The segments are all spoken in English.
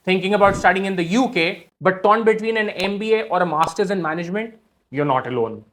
Thinking about studying in the UK, but torn between an MBA or a master's in management? You're not alone.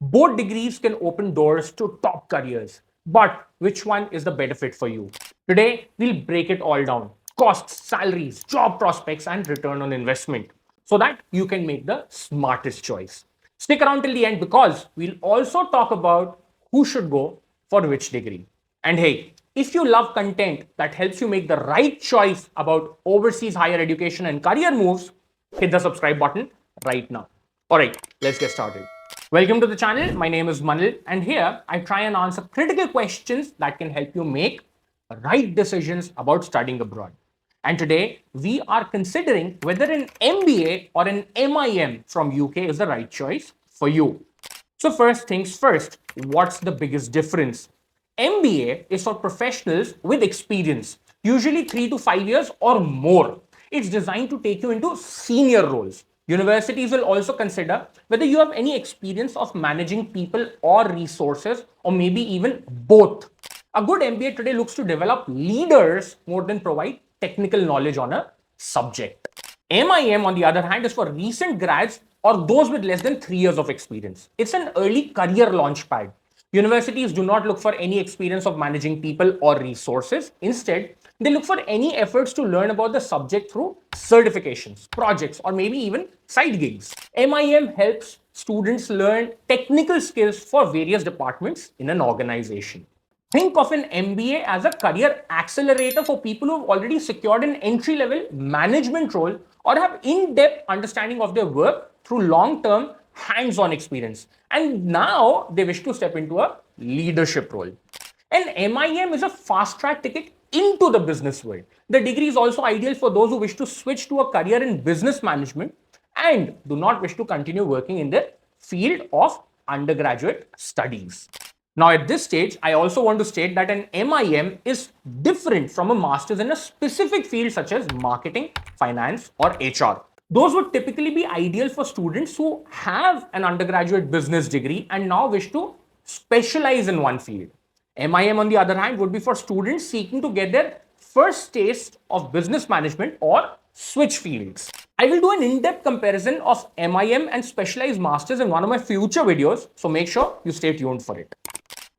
Both degrees can open doors to top careers, but which one is the better fit for you? Today, we'll break it all down: costs, salaries, job prospects, and return on investment, so that you can make the smartest choice. Stick around till the end because we'll also talk about who should go for which degree. And hey, if you love content that helps you make the right choice about overseas higher education and career moves, hit the subscribe button right now. All right, let's get started. Welcome to the channel. My name is Manil, and here I try and answer critical questions that can help you make right decisions about studying abroad. And today we are considering whether an MBA or an MIM from UK is the right choice for you. So first things first, what's the biggest difference? MBA is for professionals with experience, usually 3 to 5 years or more. It's designed to take you into senior roles. Universities will also consider whether you have any experience of managing people or resources, or maybe even both. A good MBA today looks to develop leaders more than provide technical knowledge on a subject. MIM, on the other hand, is for recent grads or those with less than 3 years of experience. It's an early career launch pad. Universities do not look for any experience of managing people or resources. Instead, they look for any efforts to learn about the subject through certifications, projects, or maybe even side gigs. MIM helps students learn technical skills for various departments in an organization. Think of an MBA as a career accelerator for people who have already secured an entry-level management role or have in-depth understanding of their work through long-term hands-on experience. And now they wish to step into a leadership role. And MIM is a fast-track ticket into the business world. The degree is also ideal for those who wish to switch to a career in business management and do not wish to continue working in the field of undergraduate studies. Now, at this stage, I also want to state that an MIM is different from a master's in a specific field such as marketing, finance, or HR. Those would typically be ideal for students who have an undergraduate business degree and now wish to specialize in one field. MIM, on the other hand, would be for students seeking to get their first taste of business management or switch fields. I will do an in-depth comparison of MIM and specialized masters in one of my future videos, so make sure you stay tuned for it.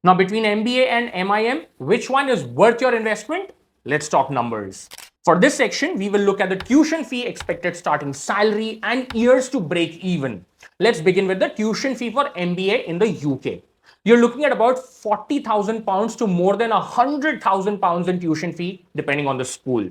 Now, between MBA and MIM, which one is worth your investment? Let's talk numbers. For this section, we will look at the tuition fee, expected starting salary, and years to break even. Let's begin with the tuition fee for MBA in the UK. You're looking at about £40,000 to more than £100,000 in tuition fee, depending on the school.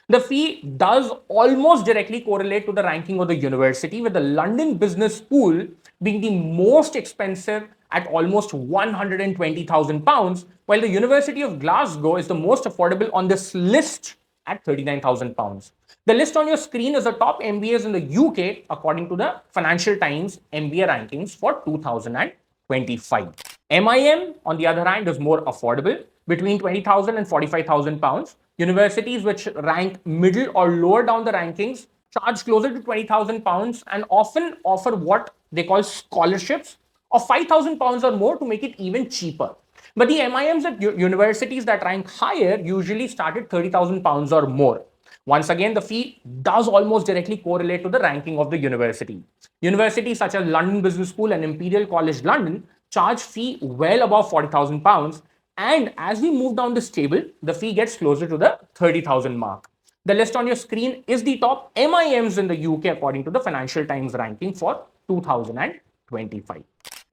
The fee does almost directly correlate to the ranking of the university, with the London Business School being the most expensive at almost £120,000, while the University of Glasgow is the most affordable on this list at £39,000. The list on your screen is the top MBAs in the UK according to the Financial Times MBA rankings for 2025. MIM, on the other hand, is more affordable, between £20,000 and £45,000. Universities which rank middle or lower down the rankings charge closer to £20,000 and often offer what they call scholarships of £5,000 or more to make it even cheaper. But the MIMs at universities that rank higher usually start at £30,000 or more. Once again, the fee does almost directly correlate to the ranking of the university. Universities such as London Business School and Imperial College London charge fee well above £40,000, and as we move down this table, the fee gets closer to the 30,000 mark. The list on your screen is the top MIMs in the UK according to the Financial Times ranking for 2025.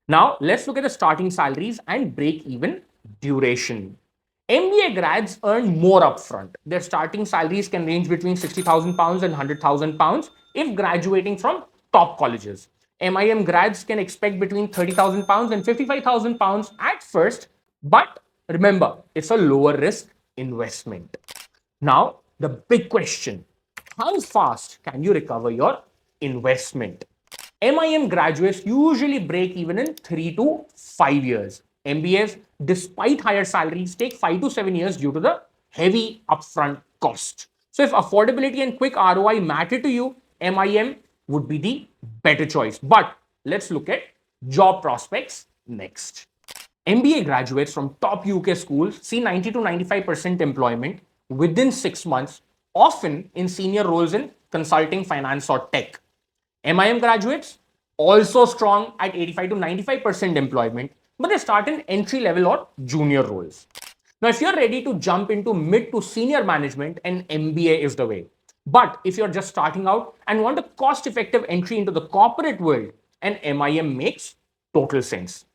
Now, let's look at the starting salaries and break-even duration. MBA grads earn more upfront. Their starting salaries can range between £60,000 and £100,000 if graduating from top colleges. MIM grads can expect between £30,000 and £55,000 at first, but remember, it's a lower risk investment. Now, the big question: how fast can you recover your investment? MIM graduates usually break even in 3 to 5 years. MBAs, despite higher salaries, take 5 to 7 years due to the heavy upfront cost. So if affordability and quick ROI matter to you, MIM would be the better choice. But let's look at job prospects next. MBA graduates from top UK schools see 90 to 95% employment within 6 months often in senior roles in consulting, finance, or tech. MIM graduates also strong at 85 to 95% employment, but they start in entry level or junior roles. Now, if you're ready to jump into mid to senior management, an MBA is the way. But if you're just starting out and want a cost effective entry into the corporate world, an MIM makes total sense.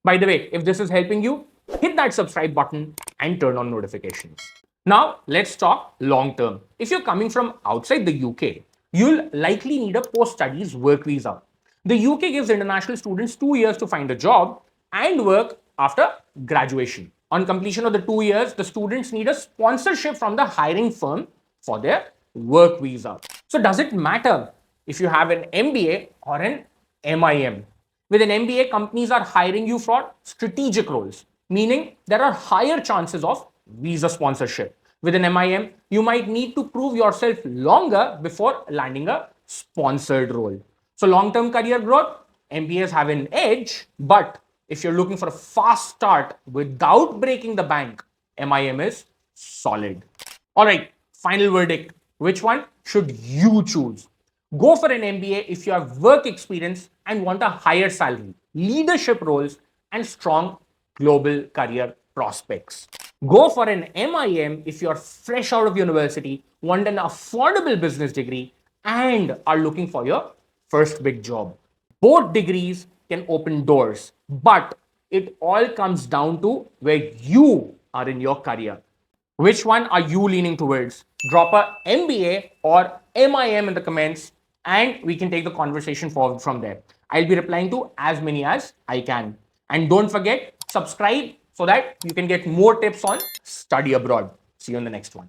By the way, if this is helping you, hit that subscribe button and turn on notifications. Now, let's talk long term. If you're coming from outside the UK, you'll likely need a post studies work visa. The UK gives international students 2 years to find a job and work after graduation. On completion of the 2 years, the students need a sponsorship from the hiring firm for their work visa. So, does it matter if you have an MBA or an MIM? With an MBA, companies are hiring you for strategic roles, meaning there are higher chances of visa sponsorship. With an MIM, you might need to prove yourself longer before landing a sponsored role. So, long term career growth, MBAs have an edge, but if you're looking for a fast start without breaking the bank, MIM is solid. All right, final verdict. Which one should you choose? Go for an MBA if you have work experience and want a higher salary, leadership roles, and strong global career prospects. Go for an MIM if you're fresh out of university, want an affordable business degree, and are looking for your first big job. Both degrees can open doors, but it all comes down to where you are in your career. Which one are you leaning towards? Drop a MBA or MIM in the comments and we can take the conversation forward from there. I'll be replying to as many as I can. And don't forget, subscribe so that you can get more tips on study abroad. See you in the next one.